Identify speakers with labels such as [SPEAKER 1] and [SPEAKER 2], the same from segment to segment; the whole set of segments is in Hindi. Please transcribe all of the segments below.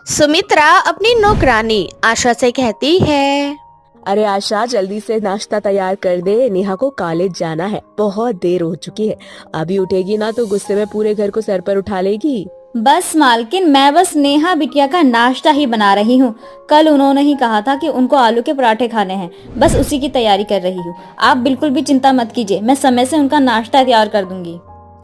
[SPEAKER 1] सुमित्रा अपनी नौकरानी आशा से कहती है।
[SPEAKER 2] अरे आशा, जल्दी से नाश्ता तैयार कर दे, नेहा को कॉलेज जाना है, बहुत देर हो चुकी है। अभी उठेगी ना तो गुस्से में पूरे घर को सर पर उठा लेगी।
[SPEAKER 3] बस मालकिन, मैं बस नेहा बिटिया का नाश्ता ही बना रही हूँ। कल उन्होंने ही कहा था कि उनको आलू के पराठे खाने हैं, बस उसी की तैयारी कर रही हूँ। आप बिल्कुल भी चिंता मत कीजिए, मैं समय से उनका नाश्ता तैयार कर दूंगी।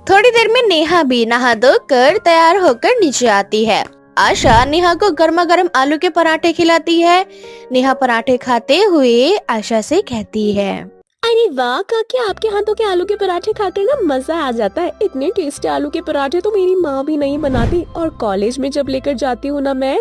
[SPEAKER 1] थोड़ी देर में नेहा भी नहा धोकर तैयार होकर नीचे आती है। आशा नेहा को गर्मा गर्म आलू के पराठे खिलाती है। नेहा पराठे खाते हुए आशा से कहती है।
[SPEAKER 2] अरे वाह काकी, आपके हाथों के आलू के पराठे खाकर ना मजा आ जाता है। इतने टेस्टी आलू के पराठे तो मेरी माँ भी नहीं बनाती। और कॉलेज में जब लेकर जाती हूँ ना मैं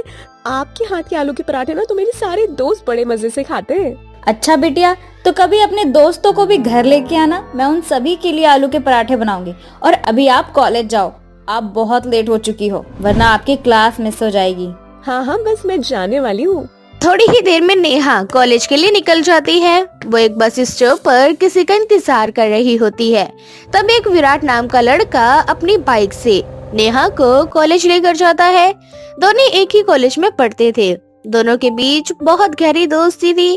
[SPEAKER 2] आपके हाथ के आलू के पराठे ना, तो मेरे सारे दोस्त बड़े मजे से खाते हैं।
[SPEAKER 3] अच्छा बिटिया, तो कभी अपने दोस्तों को भी घर लेके आना, मैं उन सभी के लिए आलू के पराठे बनाऊंगी। और अभी आप कॉलेज जाओ, आप बहुत लेट हो चुकी हो, वरना आपकी क्लास मिस हो जाएगी।
[SPEAKER 2] हाँ हाँ, बस मैं जाने वाली हूँ।
[SPEAKER 1] थोड़ी ही देर में नेहा कॉलेज के लिए निकल जाती है। वो एक बस स्टॉप पर किसी का इंतजार कर रही होती है। तब एक विराट नाम का लड़का अपनी बाइक से नेहा को कॉलेज लेकर जाता है। दोनों एक ही कॉलेज में पढ़ते थे। दोनों के बीच बहुत गहरी दोस्ती थी।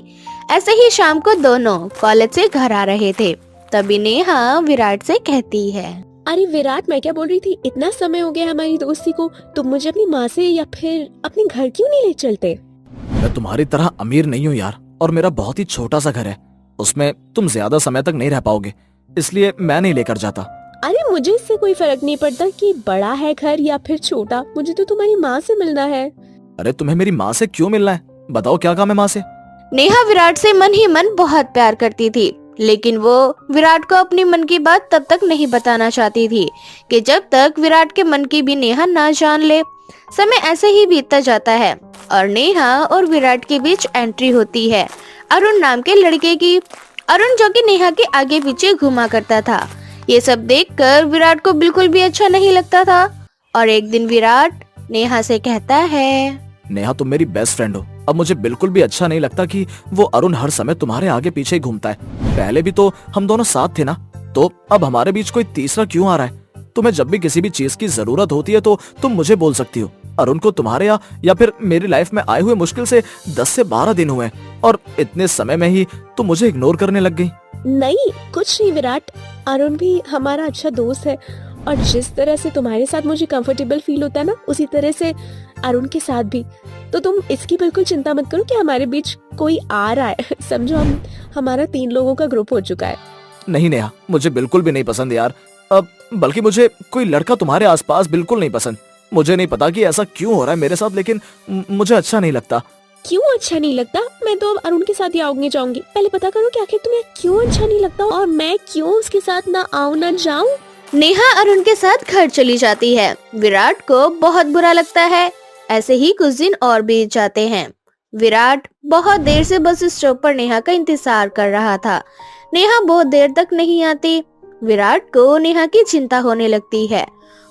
[SPEAKER 1] ऐसे ही शाम को दोनों कॉलेज से घर आ रहे थे। तभी नेहा विराट से कहती है।
[SPEAKER 2] अरे विराट, मैं क्या बोल रही थी, इतना समय हो गया हमारी दोस्ती को, तुम मुझे अपनी माँ से या फिर अपने घर क्यों नहीं ले चलते?
[SPEAKER 4] मैं तुम्हारी तरह अमीर नहीं हूँ यार, और मेरा बहुत ही छोटा सा घर है। उसमें तुम ज्यादा समय तक नहीं रह पाओगे, इसलिए मैं नहीं लेकर जाता।
[SPEAKER 2] अरे मुझे इससे कोई फर्क नहीं पड़ता कि बड़ा है घर या फिर छोटा, मुझे तो तुम्हारी माँ से मिलना है।
[SPEAKER 4] अरे तुम्हें मेरी माँ से क्यों मिलना है? बताओ क्या काम है माँ से?
[SPEAKER 1] नेहा विराट से मन ही मन बहुत प्यार करती थी, लेकिन वो विराट को अपनी मन की बात तब तक नहीं बताना चाहती थी कि जब तक विराट के मन की भी नेहा ना जान ले। समय ऐसे ही बीतता जाता है और नेहा और विराट के बीच एंट्री होती है अरुण नाम के लड़के की। अरुण जो कि नेहा के आगे पीछे घुमा करता था। ये सब देखकर विराट को बिल्कुल भी अच्छा नहीं लगता था। और एक दिन विराट नेहा से कहता है।
[SPEAKER 4] नेहा, तुम मेरी बेस्ट फ्रेंड हो। अब मुझे बिल्कुल भी अच्छा नहीं लगता कि वो अरुण हर समय तुम्हारे आगे पीछे ही घूमता है। पहले भी तो हम दोनों साथ थे ना, तो अब हमारे बीच कोई तीसरा क्यों आ रहा है? तुम्हें जब भी किसी भी चीज की जरूरत होती है तो तुम मुझे बोल सकती हो। अरुण को तुम्हारे या फिर मेरी लाइफ में आए हुए मुश्किल से 10 से 12 दिन हुए हैं, और इतने समय में ही तुम मुझे इग्नोर करने लग गई।
[SPEAKER 2] नहीं, कुछ नहीं विराट, अरुण भी हमारा अच्छा दोस्त है। और जिस तरह से तुम्हारे साथ मुझे कंफर्टेबल फील होता है ना, उसी तरह से अरुण के साथ भी। तो तुम इसकी बिल्कुल चिंता मत करो कि हमारे बीच कोई आ रहा है। समझो, हमारा 3 लोगों का ग्रुप हो चुका है।
[SPEAKER 4] नहीं नेहा, मुझे बिल्कुल भी नहीं पसंद यार। अब बल्कि मुझे कोई लड़का तुम्हारे आसपास बिल्कुल नहीं पसंद। मुझे नहीं पता कि ऐसा क्यों हो रहा है मेरे साथ, लेकिन मुझे अच्छा नहीं लगता।
[SPEAKER 2] क्यों अच्छा नहीं लगता? मैं तो अब अरुण के साथ ही आऊंगी जाऊंगी। पहले पता करो कि आखिर तुम्हें क्यों अच्छा नहीं लगता और मैं क्यों उसके साथ ना आऊं ना जाऊं।
[SPEAKER 1] नेहा अरुण के साथ घर चली जाती है। विराट को बहुत बुरा लगता है। ऐसे ही कुछ दिन और बीत जाते हैं। विराट बहुत देर से बस स्टॉप पर नेहा का इंतजार कर रहा था। नेहा बहुत देर तक नहीं आती। विराट को नेहा की चिंता होने लगती है।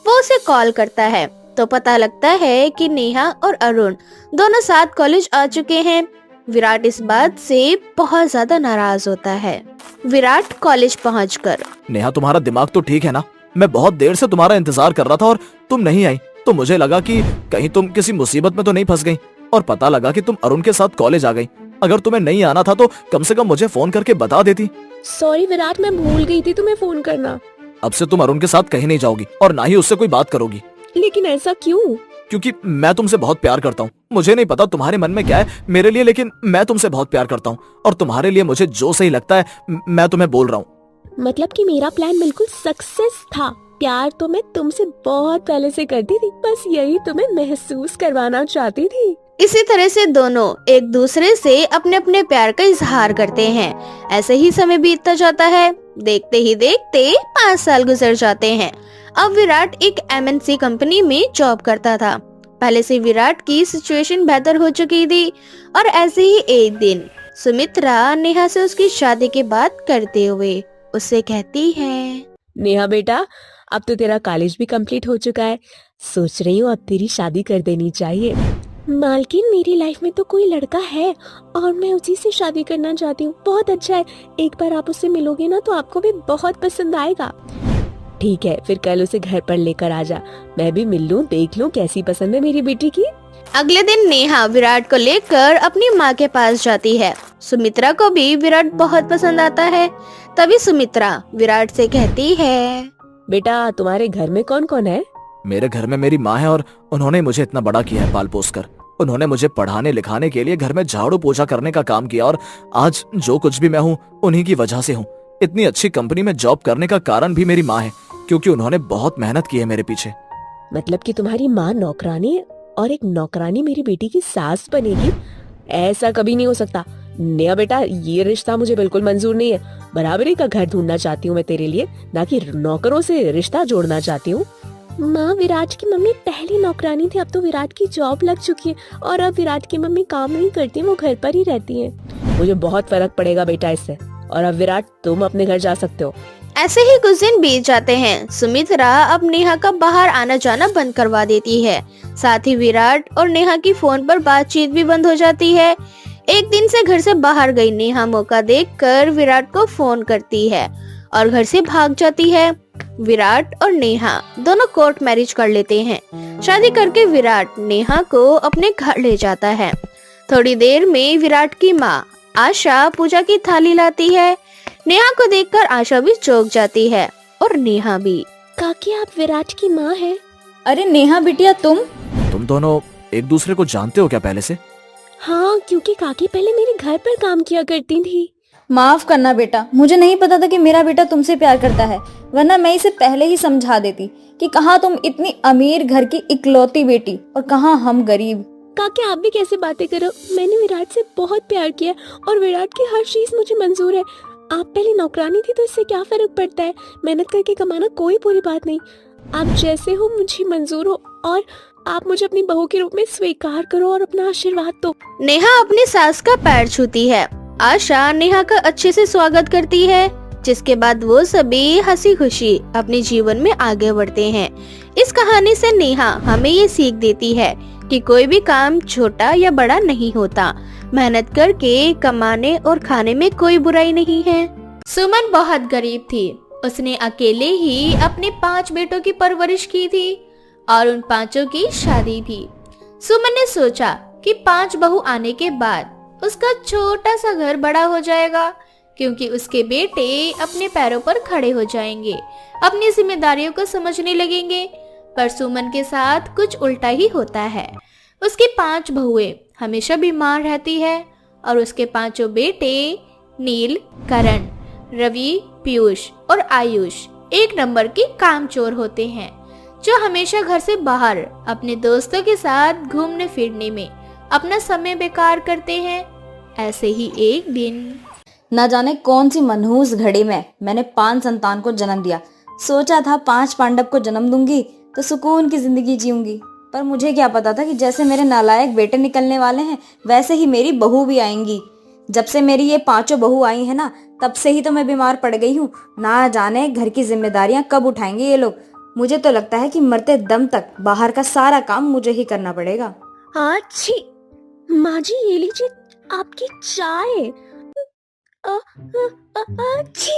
[SPEAKER 1] वो उसे कॉल करता है तो पता लगता है कि नेहा और अरुण दोनों साथ कॉलेज आ चुके हैं। विराट इस बात से बहुत ज्यादा नाराज होता है। विराट कॉलेज पहुंचकर।
[SPEAKER 4] नेहा, तुम्हारा दिमाग तो ठीक है ना? मैं बहुत देर से तुम्हारा इंतजार कर रहा था और तुम नहीं आई, तो मुझे लगा कि कहीं तुम किसी मुसीबत में तो नहीं फंस गई, और पता लगा कि तुम अरुण के साथ कॉलेज आ गई। अगर तुम्हें नहीं आना था तो कम से कम मुझे फोन करके बता देती।
[SPEAKER 2] सॉरी विराट, मैं भूल गई थी तुम्हें फोन करना।
[SPEAKER 4] अब से तुम अरुण के साथ कहीं नहीं जाओगी और ना ही उससे कोई बात करोगी।
[SPEAKER 2] लेकिन ऐसा क्यों?
[SPEAKER 4] क्योंकि मैं तुमसे बहुत प्यार करता हूँ। मुझे नहीं पता तुम्हारे मन में क्या है मेरे लिए, लेकिन मैं तुमसे बहुत प्यार करता हूँ, और तुम्हारे लिए मुझे जो सही लगता है मैं तुम्हें बोल रहा हूँ।
[SPEAKER 2] मतलब कि मेरा प्लान बिल्कुल सक्सेस था। प्यार तो मैं तुमसे बहुत पहले से करती थी, बस यही तुम्हें महसूस करवाना चाहती थी।
[SPEAKER 1] इसी तरह से दोनों एक दूसरे से अपने अपने प्यार का इजहार करते हैं। ऐसे ही समय बीतता जाता है। देखते ही देखते 5 साल गुजर जाते हैं। अब विराट एक MNC कंपनी में जॉब करता था। पहले से विराट की सिचुएशन बेहतर हो चुकी थी। और ऐसे ही एक दिन सुमित्रा नेहा से उसकी शादी की बात करते हुए उससे कहती है।
[SPEAKER 2] नेहा बेटा, अब तो तेरा कॉलेज भी कंप्लीट हो चुका है, सोच रही हूँ अब तेरी शादी कर देनी चाहिए। मालकिन, मेरी लाइफ में तो कोई लड़का है और मैं उसी से शादी करना चाहती हूँ। बहुत अच्छा है, एक बार आप उससे मिलोगे ना तो आपको भी बहुत पसंद आएगा। ठीक है, फिर कल उसे घर पर लेकर आ जा, मैं भी मिल लूँ, देख लूँ कैसी पसंद है मेरी बेटी की।
[SPEAKER 1] अगले दिन नेहा विराट को लेकर अपनी माँ के पास जाती है। सुमित्रा को भी विराट बहुत पसंद आता है। तभी सुमित्रा विराट से कहती है,
[SPEAKER 2] बेटा तुम्हारे घर में कौन कौन है?
[SPEAKER 4] मेरे घर में मेरी माँ है और उन्होंने मुझे इतना बड़ा किया है पाल पोस कर। उन्होंने मुझे पढ़ाने लिखाने के लिए घर में झाड़ू पोछा करने का काम किया और आज जो कुछ भी मैं हूँ उन्हीं की वजह से हूँ। इतनी अच्छी कंपनी में जॉब करने का कारण भी मेरी माँ है, क्योंकि उन्होंने बहुत मेहनत की है मेरे पीछे।
[SPEAKER 2] मतलब कि तुम्हारी माँ नौकरानी है और एक नौकरानी मेरी बेटी की सास बनेगी? ऐसा कभी नहीं हो सकता। नेहा बेटा, ये रिश्ता मुझे बिल्कुल मंजूर नहीं है। बराबरी का घर ढूंढना चाहती हूँ मैं तेरे लिए, ना कि नौकरों से रिश्ता जोड़ना चाहती हूँ। माँ, विराट की मम्मी पहली नौकरानी थी, अब तो विराट की जॉब लग चुकी है और अब विराट की मम्मी काम नहीं करती, वो घर पर ही रहती है। मुझे बहुत फर्क पड़ेगा बेटा इससे, और अब विराट तुम अपने घर जा सकते हो।
[SPEAKER 1] ऐसे ही कुछ दिन बीत जाते हैं। सुमित्रा अब नेहा का बाहर आना जाना बंद करवा देती है। साथ ही विराट और नेहा की फोन पर बातचीत भी बंद हो जाती है। एक दिन से घर से बाहर गई नेहा मौका देखकर विराट को फोन करती है और घर से भाग जाती है। विराट और नेहा दोनों कोर्ट मैरिज कर लेते हैं। शादी करके विराट नेहा को अपने घर ले जाता है। थोड़ी देर में विराट की माँ आशा पूजा की थाली लाती है। नेहा को देखकर आशा भी चौंक जाती है और नेहा भी।
[SPEAKER 2] काकी, आप विराट की माँ हैं?
[SPEAKER 3] अरे नेहा बिटिया, तुम
[SPEAKER 4] दोनों एक दूसरे को जानते हो क्या पहले से?
[SPEAKER 2] हाँ, क्योंकि काकी पहले मेरे घर पर काम किया करती थी।
[SPEAKER 3] माफ करना बेटा, मुझे नहीं पता था कि मेरा बेटा तुमसे प्यार करता है, वरना मैं इसे पहले ही समझा देती कि कहाँ तुम इतनी अमीर घर की इकलौती बेटी और कहाँ हम गरीब।
[SPEAKER 2] काकी, आप भी कैसे बातें करो। मैंने विराट से बहुत प्यार किया और विराट की हर चीज मुझे मंजूर है। आप पहले नौकरानी थी तो इससे क्या फर्क पड़ता है? मेहनत करके कमाना कोई बुरी बात नहीं। आप जैसे हो मुझे मंजूर हो और आप मुझे अपनी बहू के रूप में स्वीकार करो और अपना आशीर्वाद दो।
[SPEAKER 1] नेहा अपनी सास का पैर छूती है। आशा नेहा का अच्छे से स्वागत करती है, जिसके बाद वो सभी हंसी खुशी अपने जीवन में आगे बढ़ते हैं। इस कहानी से नेहा हमें ये सीख देती है कि कोई भी काम छोटा या बड़ा नहीं होता। मेहनत करके कमाने और खाने में कोई बुराई नहीं है। सुमन बहुत गरीब थी। उसने अकेले ही अपने 5 बेटों की परवरिश की थी और उन 5 की शादी भी। सुमन ने सोचा कि 5 बहू आने के बाद उसका छोटा सा घर बड़ा हो जाएगा, क्योंकि उसके बेटे अपने पैरों पर खड़े हो जाएंगे, अपनी जिम्मेदारियों को समझने लगेंगे। पर सुमन के साथ कुछ उल्टा ही होता है। उसकी 5 बहुएं हमेशा बीमार रहती है और उसके 5 बेटे नील, करण, रवि, पीयूष और आयुष एक नंबर की कामचोर होते हैं, जो हमेशा घर से बाहर अपने दोस्तों के साथ घूमने फिरने में अपना समय बेकार करते हैं। ऐसे ही एक दिन
[SPEAKER 3] न जाने कौन सी मनहूस घड़ी में मैंने 5 संतान को जन्म दिया। सोचा था 5 पांडव को जन्म दूंगी तो सुकून की जिंदगी जीऊंगी, पर मुझे क्या पता था कि जैसे मेरे नालायक बेटे निकलने वाले हैं वैसे ही मेरी बहू भी आएंगी। जब से मेरी ये 5 बहू आई है ना, तब से ही तो मैं बीमार पड़ गई हूँ। ना जाने घर की जिम्मेदारियां कब उठाएंगे ये लोग। मुझे तो लगता है कि मरते दम तक बाहर का सारा काम मुझे ही करना पड़ेगा।
[SPEAKER 2] अच्छी माँ जी, ये लीजिए आपकी चाय। अच्छी,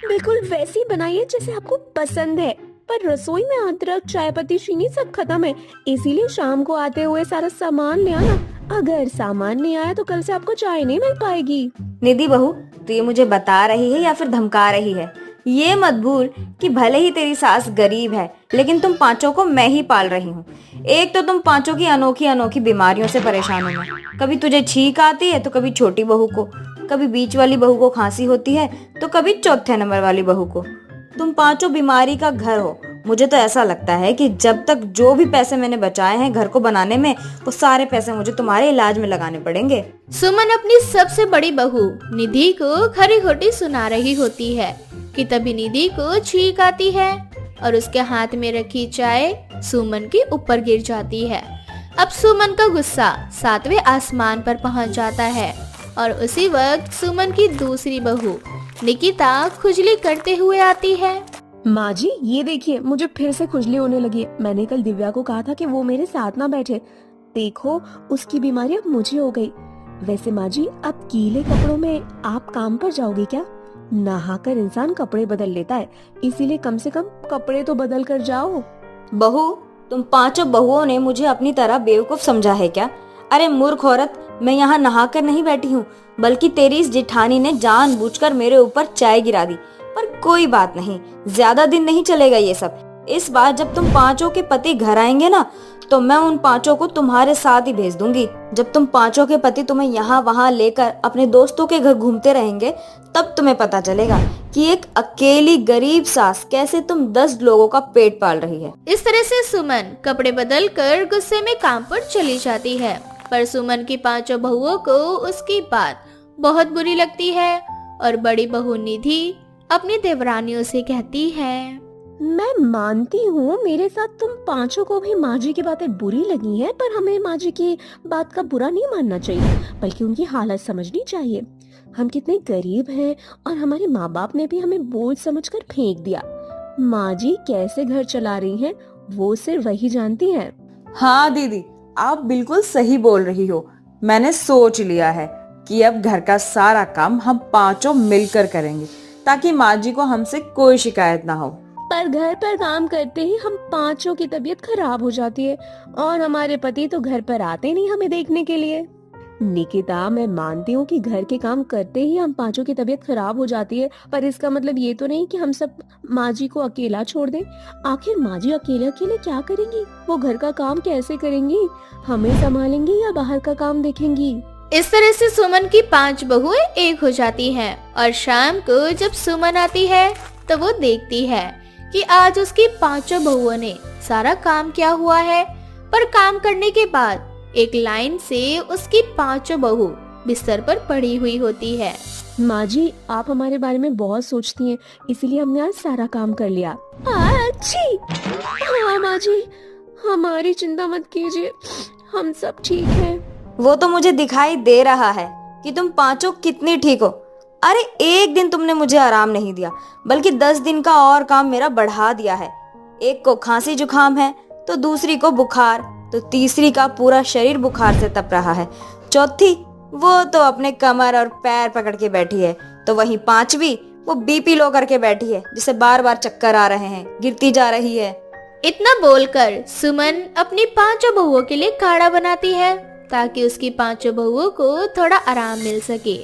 [SPEAKER 2] बिल्कुल वैसी बनाई है जैसे आपको पसंद है, पर रसोई में अदरक, चाय पत्ती, चीनी सब खत्म है। इसीलिए शाम को आते हुए सारा सामान ले आना। अगर सामान नहीं आया तो कल से आपको चाय नहीं मिल पाएगी।
[SPEAKER 3] निधि बहू, तो ये मुझे बता रही है या फिर धमका रही है? ये मत भूल कि भले ही तेरी सास गरीब है, लेकिन तुम 5 को मैं ही पाल रही हूँ। एक तो तुम 5 की अनोखी अनोखी बीमारियों से परेशान हो मैं। कभी तुझे छींक आती है तो कभी छोटी बहू को, कभी बीच वाली बहू को खांसी होती है तो कभी चौथे नंबर वाली बहू को। तुम 5 बीमारी का घर हो। मुझे तो ऐसा लगता है कि जब तक जो भी पैसे मैंने बचाए हैं घर को बनाने में, वो सारे पैसे मुझे तुम्हारे इलाज में लगाने पड़ेंगे।
[SPEAKER 1] सुमन अपनी सबसे बड़ी बहू निधि को खरी खोटी सुना रही होती है कि तभी निधि को छींक आती है और उसके हाथ में रखी चाय सुमन के ऊपर गिर जाती है। अब सुमन का गुस्सा 7वें आसमान पर पहुंच जाता है और उसी वक्त सुमन की दूसरी बहू निकिता खुजली करते हुए आती है।
[SPEAKER 2] माँ जी, ये देखिए मुझे फिर से खुजली होने लगी है। मैंने कल दिव्या को कहा था कि वो मेरे साथ ना बैठे। देखो, उसकी बीमारी अब मुझे हो गई। वैसे माँ जी, अब गीले कपड़ों में आप काम पर जाओगे क्या? नहाकर इंसान कपड़े बदल लेता है, इसीलिए कम से कम कपड़े तो बदल कर जाओ।
[SPEAKER 3] बहू, तुम पांचों बहुओं ने मुझे अपनी तरह बेवकूफ समझा है क्या? अरे मूर्ख औरत, मैं यहाँ नहाकर नहीं बैठी हूँ, बल्कि तेरी इस जिठानी ने जानबूझकर मेरे ऊपर चाय गिरा दी। पर कोई बात नहीं, ज्यादा दिन नहीं चलेगा ये सब। इस बार जब तुम पांचों के पति घर आएंगे ना, तो मैं उन पांचों को तुम्हारे साथ ही भेज दूंगी। जब तुम पांचों के पति तुम्हें यहाँ वहाँ लेकर अपने दोस्तों के घर घूमते रहेंगे, तब तुम्हें पता चलेगा कि एक अकेली गरीब सास कैसे तुम 10 लोगों का पेट पाल रही है।
[SPEAKER 1] इस तरह से सुमन कपड़े बदल कर गुस्से में काम पर चली जाती है। पर सुमन की पांचों बहुओं को उसकी बात बहुत बुरी लगती है और बड़ी बहू निधि अपनी देवरानियों से कहती है,
[SPEAKER 2] मैं मानती हूँ मेरे साथ तुम पांचों को भी माँ जी की बातें बुरी लगी हैं, पर हमें माँ जी की बात का बुरा नहीं मानना चाहिए, बल्कि उनकी हालत समझनी चाहिए। हम कितने गरीब हैं और हमारे माँ बाप ने भी हमें बोझ समझकर फेंक दिया। माँ जी कैसे घर चला रही हैं, वो सिर्फ वही जानती हैं।
[SPEAKER 5] हाँ दीदी, आप बिल्कुल सही बोल रही हो। मैंने सोच लिया है कि अब घर का सारा काम हम पांचों मिलकर करेंगे, ताकि माँ जी को हमसे कोई शिकायत ना हो।
[SPEAKER 2] पर घर पर काम करते ही हम पांचों की तबीयत खराब हो जाती है और हमारे पति तो घर पर आते नहीं हमें देखने के लिए। निकिता, मैं मानती हूँ कि घर के काम करते ही हम पांचों की तबीयत खराब हो जाती है, पर इसका मतलब ये तो नहीं कि हम सब माँ जी को अकेला छोड़ दें। आखिर माँ जी अकेले अकेले क्या करेंगी? वो घर का काम कैसे करेंगी? हमें संभालेंगी या बाहर का काम देखेंगी?
[SPEAKER 1] इस तरह से सुमन की 5 बहुएं एक हो जाती हैं और शाम को जब सुमन आती है तो वो देखती है कि आज उसकी 5 बहुओं ने सारा काम किया हुआ है। पर काम करने के बाद एक लाइन से उसकी 5 बहू बिस्तर पर पड़ी हुई होती है।
[SPEAKER 2] माँ जी, आप हमारे बारे में बहुत सोचती हैं, इसीलिए हमने आज सारा काम कर लिया। अच्छी। हाँ माँ जी, हमारी चिंता मत कीजिए, हम सब ठीक हैं।
[SPEAKER 3] वो तो मुझे दिखाई दे रहा है कि तुम पांचों कितनी ठीक हो। अरे एक दिन तुमने मुझे आराम नहीं दिया, बल्कि 10 दिन का और काम मेरा बढ़ा दिया है। एक को खांसी जुकाम है, तो दूसरी को बुखार, तो तीसरी का पूरा शरीर बुखार से तप रहा है। चौथी वो तो अपने कमर और पैर पकड़ के बैठी है, तो वहीं पांचवी वो बीपी लो करके बैठी है, जिसे बार बार चक्कर आ रहे हैं, गिरती जा रही है।
[SPEAKER 1] इतना बोलकर सुमन अपनी 5 बहुओं के लिए काढ़ा बनाती है ताकि उसकी 5 बहुओं को थोड़ा आराम मिल सके।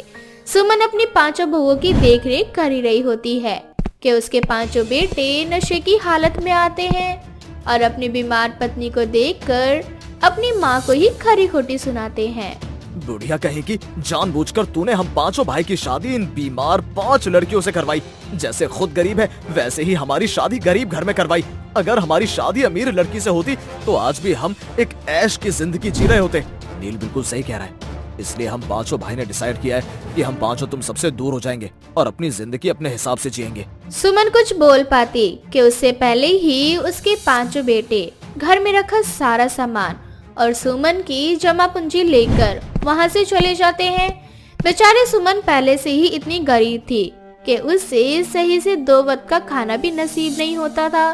[SPEAKER 1] सुमन अपनी 5 बहुओं की देखरेख कर ही रही होती है कि उसके 5 बेटे नशे की हालत में आते हैं और अपनी बीमार पत्नी को देखकर अपनी माँ को ही खरी खोटी सुनाते हैं।
[SPEAKER 4] बुढ़िया कहेगी, जानबूझकर तूने हम 5 भाई की शादी इन बीमार 5 लड़कियों से करवाई। जैसे खुद गरीब है, वैसे ही हमारी शादी गरीब घर में करवाई। अगर हमारी शादी अमीर लड़की से होती तो आज भी हम एक ऐश की जिंदगी जी रहे होते। नील बिल्कुल सही कह रहा है, इसलिए हम 5 भाई ने डिसाइड किया है कि हम 5 तुम सबसे दूर हो जाएंगे और अपनी जिंदगी अपने हिसाब से जिएंगे।
[SPEAKER 1] सुमन कुछ बोल पाती कि उससे पहले ही उसके 5 बेटे घर में रखा सारा सामान और सुमन की जमा पूंजी लेकर वहां से चले जाते हैं। बेचारे सुमन पहले से ही इतनी गरीब थी कि उससे सही से 2 वक्त का खाना भी नसीब नहीं होता था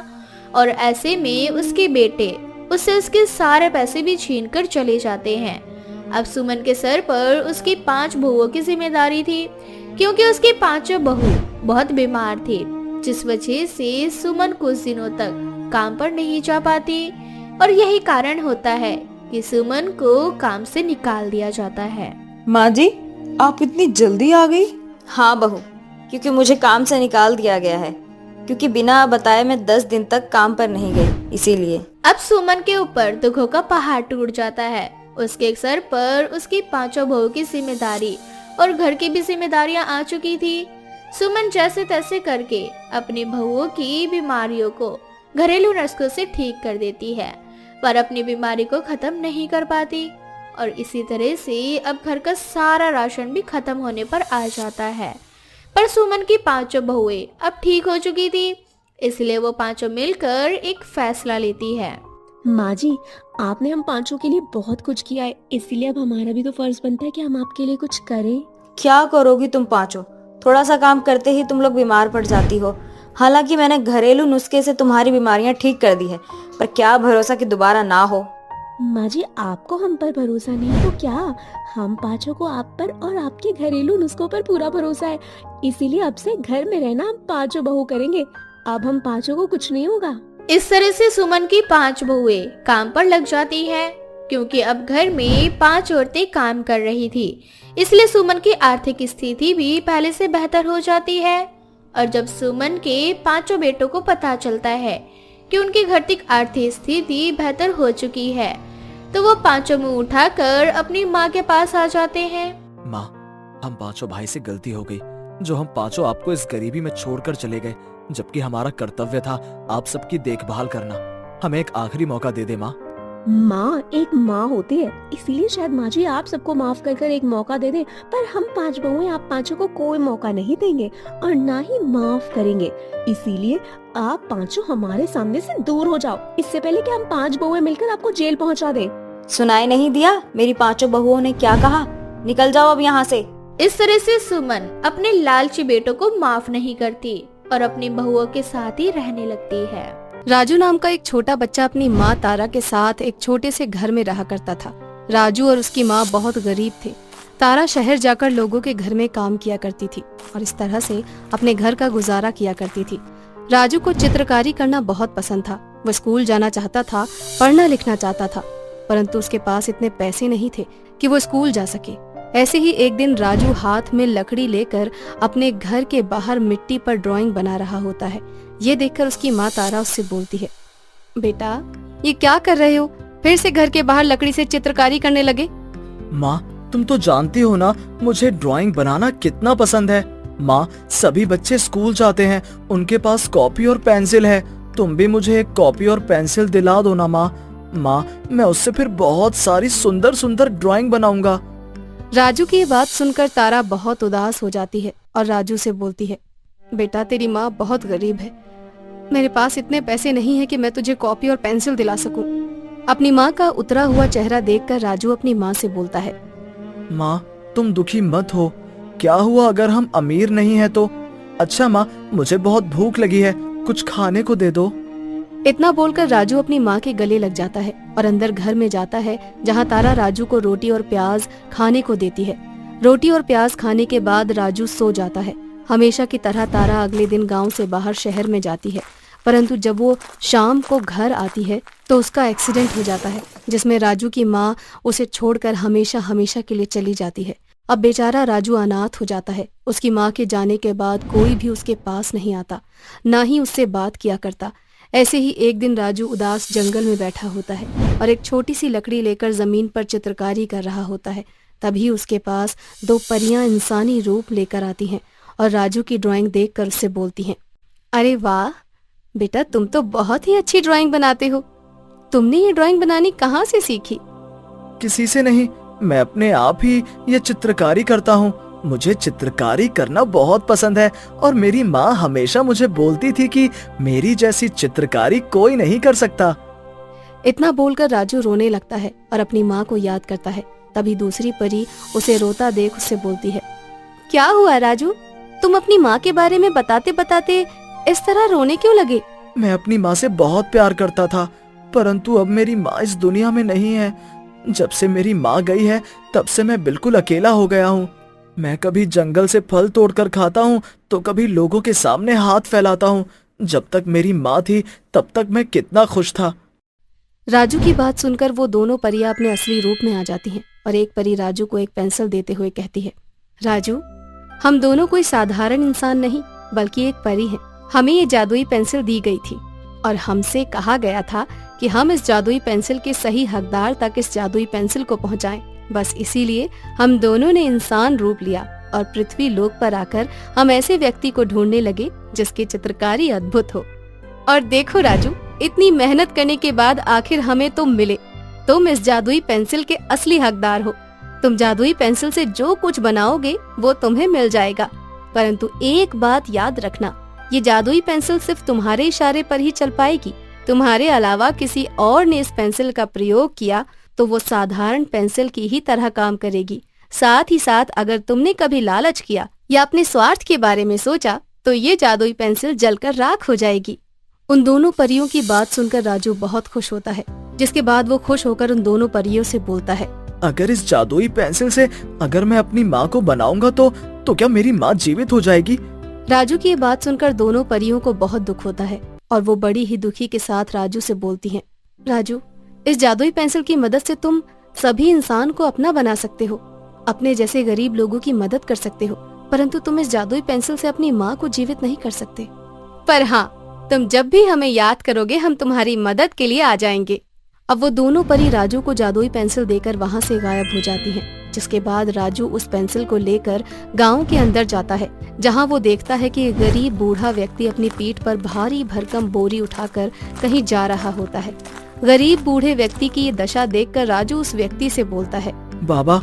[SPEAKER 1] और ऐसे में उसके बेटे उससे उसके सारे पैसे भी छीन कर चले जाते हैं। अब सुमन के सर पर उसकी 5 बहुओं की जिम्मेदारी थी, क्योंकि उसकी 5 बहू बहुत बीमार थी, जिस वजह से सुमन कुछ दिनों तक काम पर नहीं जा पाती और यही कारण होता है कि सुमन को काम से निकाल दिया जाता है।
[SPEAKER 5] माँ जी, आप इतनी जल्दी आ गई?
[SPEAKER 3] हाँ बहू, क्योंकि मुझे काम से निकाल दिया गया है, क्योंकि बिना बताए मैं 10 दिन तक काम पर नहीं गई, इसीलिए।
[SPEAKER 1] अब सुमन के ऊपर दुखों का पहाड़ टूट जाता है। उसके सर पर उसकी 5 बहू की जिम्मेदारी और घर की भी जिम्मेदारियां आ चुकी थी। सुमन जैसे तैसे करके अपनी बहुओं की बीमारियों को घरेलू नुस्खों से ठीक कर देती है, पर अपनी बीमारी को खत्म नहीं कर पाती और इसी तरह से अब घर का सारा राशन भी खत्म होने पर आ जाता है। पर सुमन की 5 बहुएं अब ठीक हो चुकी थी, इसलिए वो 5 मिलकर एक फैसला लेती है।
[SPEAKER 2] माँ जी, आपने हम 5 के लिए बहुत कुछ किया है, इसलिए अब हमारा भी तो फर्ज बनता है कि हम आपके लिए कुछ करें।
[SPEAKER 3] क्या करोगी तुम 5? थोड़ा सा काम करते ही तुम लोग बीमार पड़ जाती हो। हालांकि मैंने घरेलू नुस्खे से तुम्हारी बीमारियां ठीक कर दी है, पर क्या भरोसा कि दोबारा ना हो।
[SPEAKER 2] माँ जी, आपको हम पर भरोसा नहीं तो क्या, हम 5 को आप पर और आपके घरेलू नुस्खों पर पूरा भरोसा है, इसीलिए अब से घर में रहना हम 5 बहू करेंगे। अब हम 5 को कुछ नहीं होगा।
[SPEAKER 1] इस तरह से सुमन की 5 बहुएं काम पर लग जाती हैं, क्योंकि अब घर में 5 औरतें काम कर रही थी। इसलिए सुमन की आर्थिक स्थिति भी पहले से बेहतर हो जाती है। और जब सुमन के 5 बेटों को पता चलता है कि उनकी घटित आर्थिक स्थिति बेहतर हो चुकी है, तो वो 5 मुंह उठाकर अपनी माँ के पास आ जाते हैं।
[SPEAKER 4] माँ, हम 5 भाई से गलती हो गई, जो हम 5 आपको इस गरीबी में छोड़कर चले गए, जबकि हमारा कर्तव्य था आप सबकी देखभाल करना। हमें एक आखिरी मौका दे दे माँ।
[SPEAKER 2] माँ एक माँ होती है, इसीलिए शायद माँ जी आप सबको माफ कर कर एक मौका दे दे, पर हम 5 बहुएं आप 5 को कोई मौका नहीं देंगे और ना ही माफ करेंगे। इसीलिए आप 5 हमारे सामने से दूर हो जाओ, इससे पहले कि हम 5 बहुएं मिलकर आपको जेल पहुँचा दें।
[SPEAKER 3] सुनाई नहीं दिया मेरी 5 बहुओं ने क्या कहा? निकल जाओ अब यहाँ से।
[SPEAKER 1] इस तरह से सुमन अपने लालची बेटों को माफ नहीं करती और अपनी बहुओं के साथ ही रहने लगती है।
[SPEAKER 6] राजू नाम का एक छोटा बच्चा अपनी माँ तारा के साथ एक छोटे से घर में रहा करता था। राजू और उसकी माँ बहुत गरीब थे। तारा शहर जाकर लोगों के घर में काम किया करती थी और इस तरह से अपने घर का गुजारा किया करती थी। राजू को चित्रकारी करना बहुत पसंद था। वह स्कूल जाना चाहता था, पढ़ना लिखना चाहता था, परंतु उसके पास इतने पैसे नहीं थे कि वो स्कूल जा सके। ऐसे ही एक दिन राजू हाथ में लकड़ी लेकर अपने घर के बाहर मिट्टी पर ड्राइंग बना रहा होता है। ये देखकर उसकी माँ तारा उससे बोलती है, बेटा ये क्या कर रहे हो? फिर से घर के बाहर लकड़ी से चित्रकारी करने लगे?
[SPEAKER 4] माँ, तुम तो जानती हो ना मुझे ड्राइंग बनाना कितना पसंद है। माँ, सभी बच्चे स्कूल जाते हैं, उनके पास कॉपी और पेंसिल है। तुम भी मुझे एक कॉपी और पेंसिल दिला दो ना माँ। माँ, मैं उससे फिर बहुत सारी सुंदर सुंदर ड्राइंग बनाऊंगा।
[SPEAKER 6] राजू की ये बात सुनकर तारा बहुत उदास हो जाती है और राजू से बोलती है, बेटा तेरी माँ बहुत गरीब है, मेरे पास इतने पैसे नहीं है कि मैं तुझे कॉपी और पेंसिल दिला सकूं। अपनी माँ का उतरा हुआ चेहरा देखकर राजू अपनी माँ से बोलता है,
[SPEAKER 4] माँ, तुम दुखी मत हो। क्या हुआ अगर हम अमीर नहीं है तो? अच्छा माँ, मुझे बहुत भूख लगी है, कुछ खाने को दे दो।
[SPEAKER 6] इतना बोलकर राजू अपनी माँ के गले लग जाता है और अंदर घर में जाता है, जहाँ तारा राजू को रोटी और प्याज खाने को देती है। रोटी और प्याज खाने के बाद राजू सो जाता है। हमेशा की तरह तारा अगले दिन गांव से बाहर शहर में जाती है, परंतु जब वो शाम को घर आती है तो उसका एक्सीडेंट हो जाता है, जिसमें राजू की माँ उसे छोड़कर हमेशा हमेशा के लिए चली जाती है। अब बेचारा राजू अनाथ हो जाता है। उसकी माँ के जाने के बाद कोई भी उसके पास नहीं आता, ना ही उससे बात किया करता। ऐसे ही एक दिन राजू उदास जंगल में बैठा होता है और एक छोटी सी लकड़ी लेकर जमीन पर चित्रकारी कर रहा होता है। तभी उसके पास 2 परियां इंसानी रूप लेकर आती हैं और राजू की ड्राइंग देखकर उससे बोलती हैं, अरे वाह बेटा, तुम तो बहुत ही अच्छी ड्राइंग बनाते हो। तुमने ये ड्राइंग बनानी कहाँ से सीखी?
[SPEAKER 4] किसी से नहीं, मैं अपने आप ही ये चित्रकारी करता हूँ। मुझे चित्रकारी करना बहुत पसंद है और मेरी माँ हमेशा मुझे बोलती थी कि मेरी जैसी चित्रकारी कोई नहीं कर सकता।
[SPEAKER 6] इतना बोलकर राजू रोने लगता है और अपनी माँ को याद करता है। तभी दूसरी परी उसे रोता देख उससे बोलती है, क्या हुआ राजू, तुम अपनी माँ के बारे में बताते बताते इस तरह रोने क्यों लगे?
[SPEAKER 4] मैं अपनी माँ से बहुत प्यार करता था, परंतु अब मेरी माँ इस दुनिया में नहीं है। जब से मेरी माँ गई है तब से मैं बिल्कुल अकेला हो गया हूँ। मैं कभी जंगल से फल तोड़कर खाता हूँ तो कभी लोगों के सामने हाथ फैलाता हूँ। जब तक मेरी माँ थी तब तक मैं कितना खुश था।
[SPEAKER 6] राजू की बात सुनकर वो दोनों परियां अपने असली रूप में आ जाती हैं और एक परी राजू को एक पेंसिल देते हुए कहती है, राजू, हम दोनों कोई साधारण इंसान नहीं बल्कि एक परी हैं। हमें ये जादुई पेंसिल दी गई थी और हमसे कहा गया था कि हम इस जादुई पेंसिल के सही हकदार तक इस जादुई पेंसिल को पहुंचाएं। बस इसीलिए हम दोनों ने इंसान रूप लिया और पृथ्वी लोक पर आकर हम ऐसे व्यक्ति को ढूंढने लगे जिसकी चित्रकारी अद्भुत हो। और देखो राजू, इतनी मेहनत करने के बाद आखिर हमें तुम मिले। तुम इस जादुई पेंसिल के असली हकदार हो। तुम जादुई पेंसिल से जो कुछ बनाओगे वो तुम्हें मिल जाएगा, परंतु एक बात याद रखना, ये जादुई पेंसिल सिर्फ तुम्हारे इशारे पर ही चल पाएगी। तुम्हारे अलावा किसी और ने इस पेंसिल का प्रयोग किया तो वो साधारण पेंसिल की ही तरह काम करेगी। साथ ही साथ अगर तुमने कभी लालच किया या अपने स्वार्थ के बारे में सोचा तो ये जादुई पेंसिल जलकर राख हो जाएगी। उन दोनों परियों की बात सुनकर राजू बहुत खुश होता है, जिसके बाद वो खुश होकर उन दोनों परियों से बोलता है,
[SPEAKER 4] अगर इस जादुई पेंसिल से अगर मैं अपनी माँ को बनाऊंगा तो क्या मेरी माँ जीवित हो जाएगी?
[SPEAKER 6] राजू की ये बात सुनकर दोनों परियों को बहुत दुख होता है और वो बड़ी ही दुखी के साथ राजू से बोलती हैं, राजू, इस जादुई पेंसिल की मदद से तुम सभी इंसान को अपना बना सकते हो, अपने जैसे गरीब लोगों की मदद कर सकते हो, परंतु तुम इस जादुई पेंसिल से अपनी माँ को जीवित नहीं कर सकते। पर हाँ, तुम जब भी हमें याद करोगे हम तुम्हारी मदद के लिए आ जाएंगे। अब वो दोनों परी राजू को जादुई पेंसिल देकर वहाँ से गायब हो जाती हैं, जिसके बाद राजू उस पेंसिल को लेकर गांव के अंदर जाता है, जहाँ वो देखता है कि एक गरीब बूढ़ा व्यक्ति अपनी पीठ पर भारी भरकम बोरी उठाकर कहीं जा रहा होता है। गरीब बूढ़े व्यक्ति की ये दशा देखकर राजू उस व्यक्ति से बोलता है,
[SPEAKER 4] बाबा,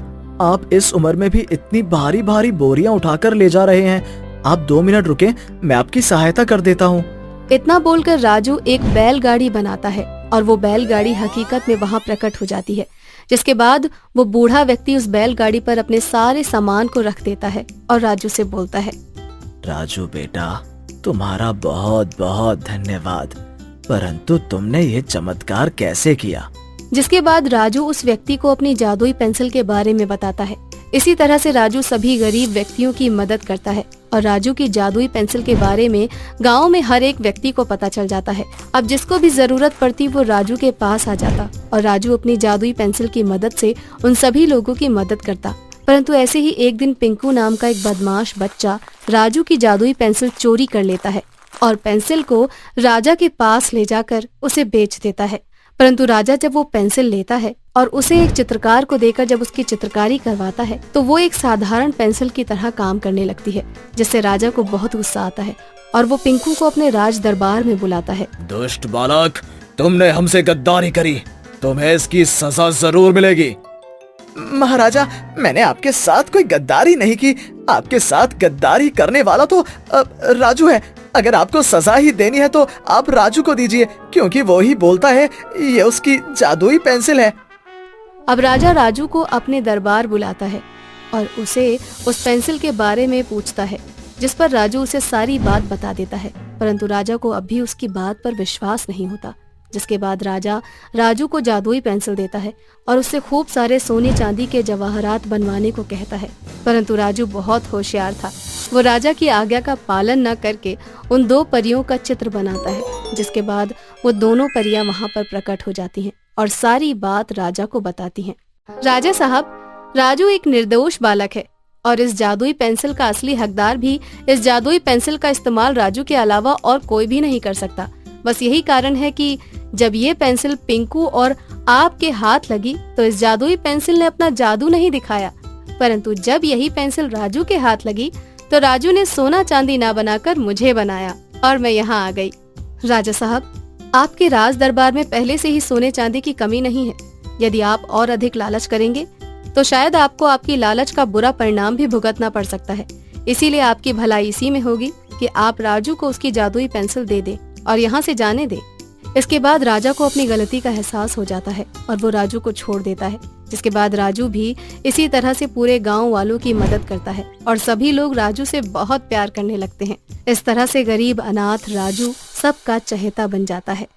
[SPEAKER 4] आप इस उम्र में भी इतनी भारी भारी बोरियां उठाकर ले जा रहे हैं। आप 2 मिनट रुके, मैं आपकी सहायता कर देता हूँ।
[SPEAKER 6] इतना बोलकर राजू एक बैलगाड़ी बनाता है और वो बैलगाड़ी हकीकत में वहाँ प्रकट हो जाती है, जिसके बाद वो बूढ़ा व्यक्ति उस बैलगाड़ी पर अपने सारे सामान को रख देता है और राजू से बोलता है,
[SPEAKER 4] राजू बेटा, तुम्हारा बहुत बहुत धन्यवाद, परंतु तुमने ये चमत्कार कैसे किया?
[SPEAKER 6] जिसके बाद राजू उस व्यक्ति को अपनी जादुई पेंसिल के बारे में बताता है। इसी तरह से राजू सभी गरीब व्यक्तियों की मदद करता है और राजू की जादुई पेंसिल के बारे में गांव में हर एक व्यक्ति को पता चल जाता है। अब जिसको भी जरूरत पड़ती वो राजू के पास आ जाता और राजू अपनी जादुई पेंसिल की मदद से उन सभी लोगों की मदद करता। परंतु ऐसे ही एक दिन पिंकू नाम का एक बदमाश बच्चा राजू की जादुई पेंसिल चोरी कर लेता है और पेंसिल को राजा के पास ले जाकर उसे बेच देता है। परंतु राजा जब वो पेंसिल लेता है और उसे एक चित्रकार को देकर जब उसकी चित्रकारी करवाता है तो वो एक साधारण पेंसिल की तरह काम करने लगती है, जिससे राजा को बहुत गुस्सा आता है और वो पिंकू को अपने राज दरबार में बुलाता है।
[SPEAKER 4] दुष्ट बालक, तुमने हमसे गद्दारी करी, तुम्हें इसकी सजा जरूर मिलेगी। महाराजा, मैंने आपके साथ कोई गद्दारी नहीं की। आपके साथ गद्दारी करने वाला तो राजू है। अगर आपको सजा ही देनी है तो आप राजू को दीजिए, क्योंकि वो ही बोलता है ये उसकी जादुई पेंसिल है।
[SPEAKER 6] अब राजा राजू को अपने दरबार बुलाता है और उसे उस पेंसिल के बारे में पूछता है, जिस पर राजू उसे सारी बात बता देता है। परंतु राजा को अब भी उसकी बात पर विश्वास नहीं होता। जिसके बाद राजा राजू को जादुई पेंसिल देता है और उससे खूब सारे सोने चांदी के जवाहरात बनवाने को कहता है। परंतु राजू बहुत होशियार था। वो राजा की आज्ञा का पालन न करके उन 2 परियों का चित्र बनाता है, जिसके बाद वो दोनों परियां वहां पर प्रकट हो जाती हैं और सारी बात राजा को बताती हैं। राजा साहब, राजू एक निर्दोष बालक है और इस जादुई पेंसिल का असली हकदार भी इस जादुई पेंसिल का इस्तेमाल राजू के अलावा और कोई भी नहीं कर सकता। बस यही कारण है कि जब ये पेंसिल पिंकू और आपके हाथ लगी तो इस जादुई पेंसिल ने अपना जादू नहीं दिखाया, परंतु जब यही पेंसिल राजू के हाथ लगी तो राजू ने सोना चांदी ना बनाकर मुझे बनाया और मैं यहाँ आ गई। राजा साहब, आपके राज दरबार में पहले से ही सोने चांदी की कमी नहीं है। यदि आप और अधिक लालच करेंगे तो शायद आपको आपकी लालच का बुरा परिणाम भी भुगतना पड़ सकता है। इसीलिए आपकी भलाई इसी में होगी कि आप राजू को उसकी जादुई पेंसिल दे दें और यहाँ से जाने दें। इसके बाद राजा को अपनी गलती का एहसास हो जाता है और वो राजू को छोड़ देता है। जिसके बाद राजू भी इसी तरह से पूरे गांव वालों की मदद करता है और सभी लोग राजू से बहुत प्यार करने लगते हैं। इस तरह से गरीब अनाथ राजू सबका चहेता बन जाता है।